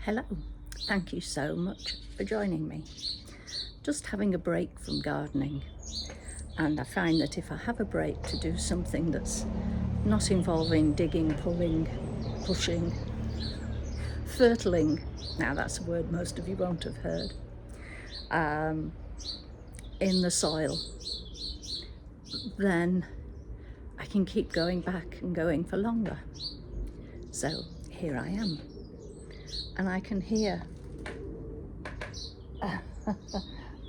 Hello, thank you so much for joining me. Just having a break from gardening, and I find that if I have a break to do something that's not involving digging, pulling, pushing, fertiling, now that's a word most of you won't have heard, in the soil, then I can keep going back and going for longer. So here I am, and I can hear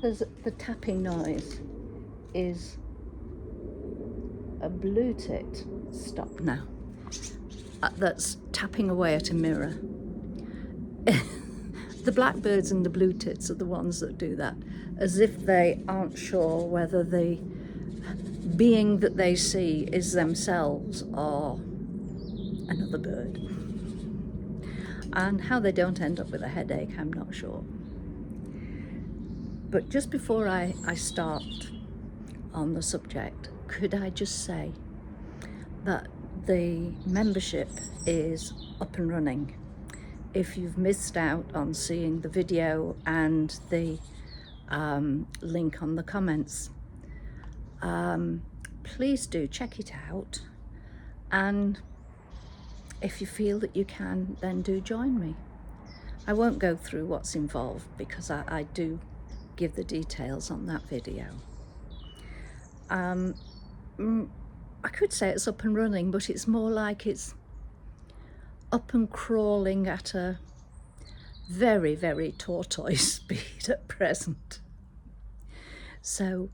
the tapping noise is a blue tit. Stop now. That's tapping away at a mirror. The blackbirds and the blue tits are the ones that do that, as if they aren't sure whether the being that they see is themselves or another bird. And how they don't end up with a headache, I'm not sure. But just before I start on the subject, could I just say that the membership is up and running. If you've missed out on seeing the video and the link on the comments, please do check it out, and if you feel that you can, then do join me. I won't go through what's involved because I do give the details on that video. I could say it's up and running, but it's more like it's up and crawling at a very, very tortoise speed at present. So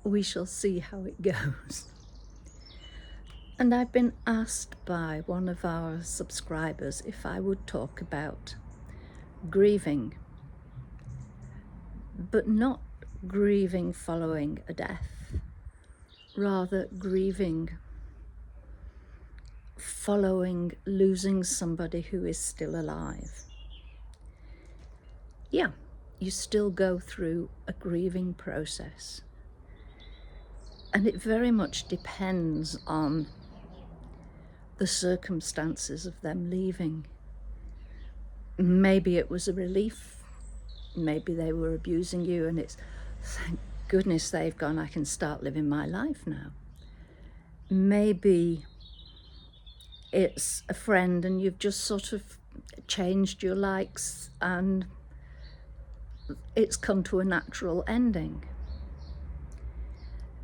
we shall see how it goes. And I've been asked by one of our subscribers if I would talk about grieving, but not grieving following a death, rather grieving following losing somebody who is still alive. Yeah, you still go through a grieving process, and it very much depends on the circumstances of them leaving. Maybe it was a relief, maybe they were abusing you and it's thank goodness they've gone, I can start living my life now. Maybe it's a friend and you've just sort of changed your likes and it's come to a natural ending.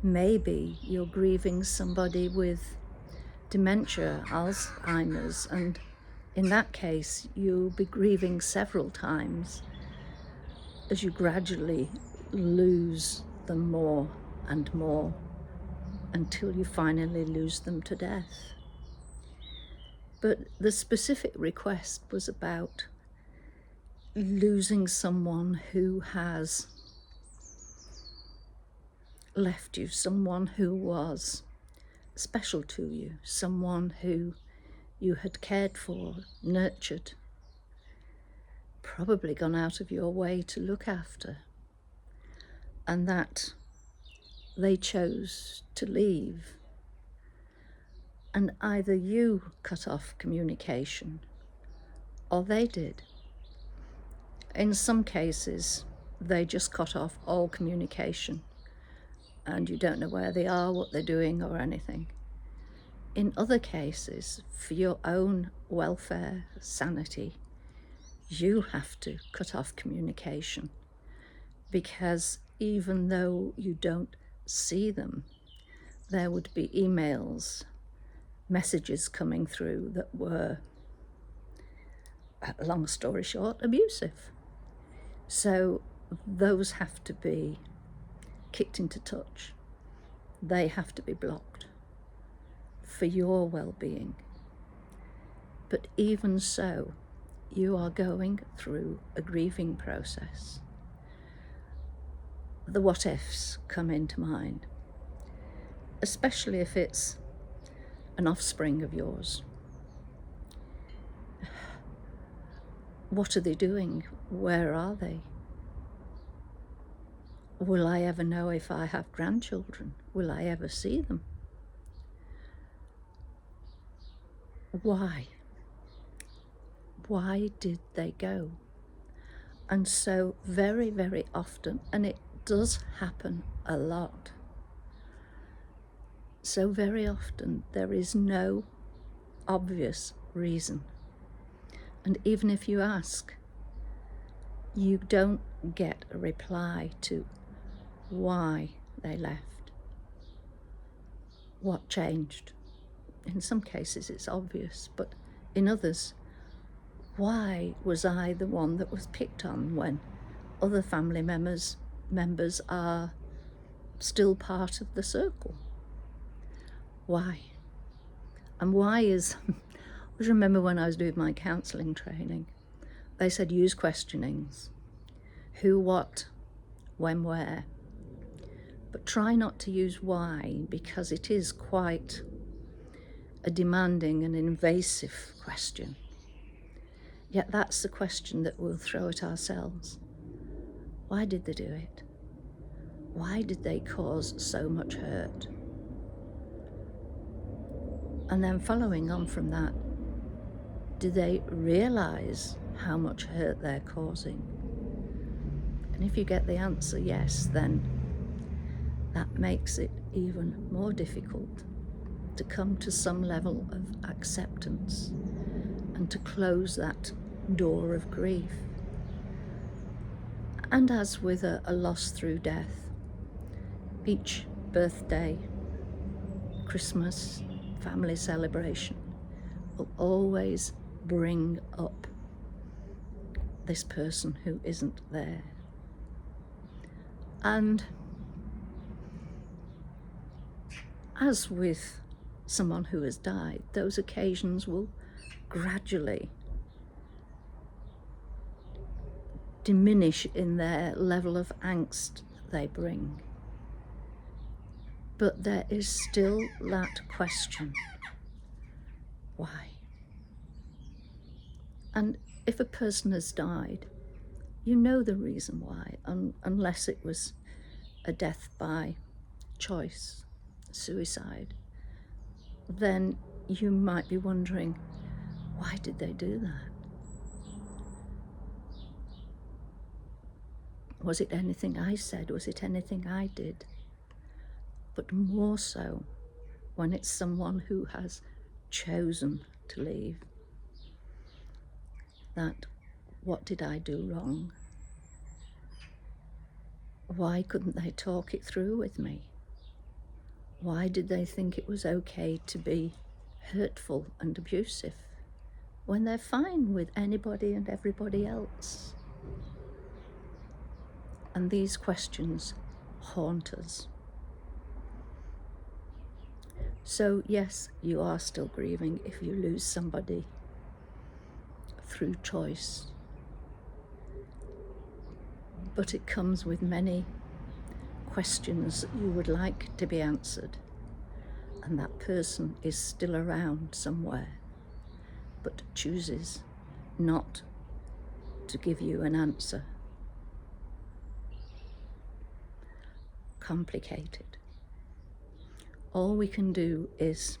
Maybe you're grieving somebody with dementia, Alzheimer's, and in that case you'll be grieving several times as you gradually lose them more and more until you finally lose them to death. But the specific request was about losing someone who has left you, someone who was special to you, someone who you had cared for, nurtured, probably gone out of your way to look after, and that they chose to leave. And either you cut off communication or they did. In some cases, they just cut off all communication and you don't know where they are, what they're doing or anything. In other cases, for your own welfare, sanity, you have to cut off communication, because even though you don't see them, there would be emails, messages coming through that were, long story short, abusive. So those have to be kicked into touch. They have to be blocked for your well-being. But even so, you are going through a grieving process. The what ifs come into mind, especially if it's an offspring of yours. What are they doing? Where are they? Will I ever know if I have grandchildren? Will I ever see them? Why? why did they go? And so very, very often, and it does happen a lot, so very often there is no obvious reason. And even if you ask, you don't get a reply to why they left. What changed? In some cases it's obvious, but in others, why was I the one that was picked on when other family members are still part of the circle? Why? And why is, I always remember when I was doing my counselling training, they said use questionings. Who, what, when, where. But try not to use why, because it is quite a demanding and invasive question. Yet that's the question that we'll throw at ourselves. Why did they do it? Why did they cause so much hurt? And then following on from that, do they realise how much hurt they're causing? And if you get the answer yes, then that makes it even more difficult to come to some level of acceptance and to close that door of grief. And as with a loss through death, each birthday, Christmas, family celebration will always bring up this person who isn't there. And as with someone who has died, those occasions will gradually diminish in their level of angst they bring. But there is still that question, why? And if a person has died, you know the reason why, unless it was a death by choice, suicide, then you might be wondering, why did they do that? Was it anything I said? Was it anything I did? But more so when it's someone who has chosen to leave. That, what did I do wrong? Why couldn't they talk it through with me? Why did they think it was okay to be hurtful and abusive when they're fine with anybody and everybody else? And these questions haunt us. So yes, you are still grieving if you lose somebody through choice. But it comes with many questions that you would like to be answered, and that person is still around somewhere, but chooses not to give you an answer. Complicated. All we can do is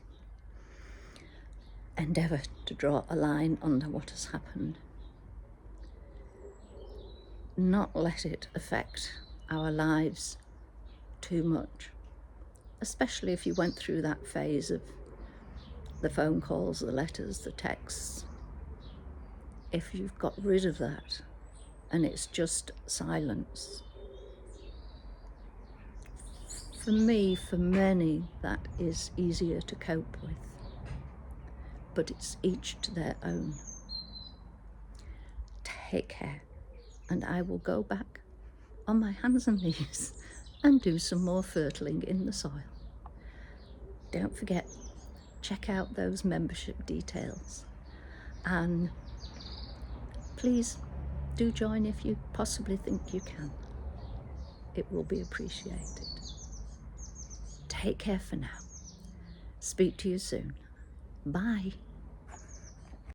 endeavour to draw a line under what has happened. Not let it affect our lives too much, especially if you went through that phase of the phone calls, the letters, the texts. If you've got rid of that and it's just silence. For me, for many, that is easier to cope with, but it's each to their own. Take care, and I will go back on my hands and knees and do some more fertiling in the soil. Don't forget, check out those membership details, and please do join if you possibly think you can. It will be appreciated. Take care for now. Speak to you soon. Bye.